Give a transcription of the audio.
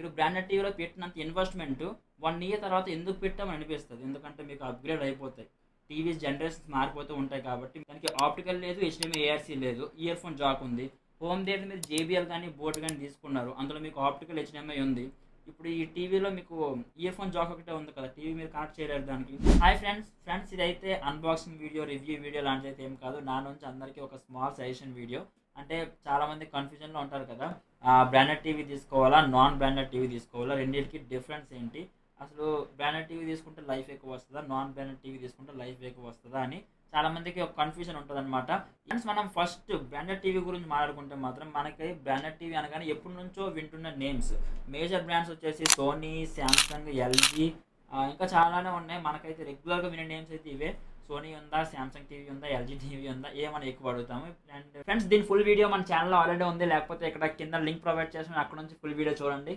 మీరు బ్రాండెడ్ టీవీలో పెట్టినంత ఇన్వెస్ట్మెంట్ 1 ఇయర్ తర్వాత ఎందుకు పెట్టామని అనిపిస్తుంది. ఎందుకంటే మీకు అప్గ్రేడ్ అయిపోతాయి. టీవీస్ జనరేషన్స్ మారిపోతూ ఉంటాయి కాబట్టి దానికి ఆప్టికల్ లేదు, హెచ్డిఎంఐ ఏఆర్సీ లేదు, ఇయర్ ఫోన్ జాక్ ఉంది. హోమ్ థియేటర్ మీరు జేబీఎల్ కానీ బోట్ కానీ తీసుకున్నారు, అందులో మీకు ఆప్టికల్ హెచ్డిఎంఐ ఉంది. ఇప్పుడు ఈ టీవీలో మీకు ఇయర్ ఫోన్ జాక్ ఒకటే ఉంది కదా, టీవీ మీరు కనెక్ట్ చేయలేరు దానికి. హాయ్ ఫ్రెండ్స్ ఇదైతే అన్బాక్సింగ్ వీడియో, రివ్యూ వీడియో లాంటిది అయితే ఏం కాదు. నా నుంచి అందరికీ ఒక స్మాల్ సజెషన్ వీడియో. అంటే చాలామంది కన్ఫ్యూజన్లో ఉంటారు కదా, బ్రాండెడ్ టీవీ తీసుకోవాలా, నాన్ బ్రాండెడ్ టీవీ తీసుకోవాలా, రెండింటికి డిఫరెన్స్ ఏంటి, అసలు బ్రాండెడ్ టీవీ తీసుకుంటే లైఫ్ ఎక్కువ వస్తుందా, నాన్ బ్రాండెడ్ టీవీ తీసుకుంటే లైఫ్ ఎక్కువ వస్తుందా అని చాలామందికి ఒక కన్ఫ్యూజన్ ఉంటుంది అనమాట. ఫ్రెండ్స్ మనం ఫస్ట్ బ్రాండెడ్ టీవీ గురించి మాట్లాడుకుంటే మాత్రం మనకి బ్రాండెడ్ టీవీ అనగానే ఎప్పటి నుంచో వింటున్న నేమ్స్, మేజర్ బ్రాండ్స్ వచ్చేసి సోనీ, శాంసంగ్, ఎల్జీ, ఇంకా చాలానే ఉన్నాయి. మనకైతే రెగ్యులర్గా వినే నేమ్స్ అయితే ఇవే. సోనీ ఉందా, శాంసంగ్ టీవీ ఉందా, ఎల్జీ టీవీ ఉందా, ఏమని ఎక్కువ అడుగుతాము. అండ్ ఫ్రెండ్స్ దీని ఫుల్ వీడియో మన ఛానల్లో ఆల్రెడీ ఉంది, లేకపోతే ఇక్కడ కింద లింక్ ప్రొవైడ్ చేసి అక్కడ నుంచి ఫుల్ వీడియో చూడండి.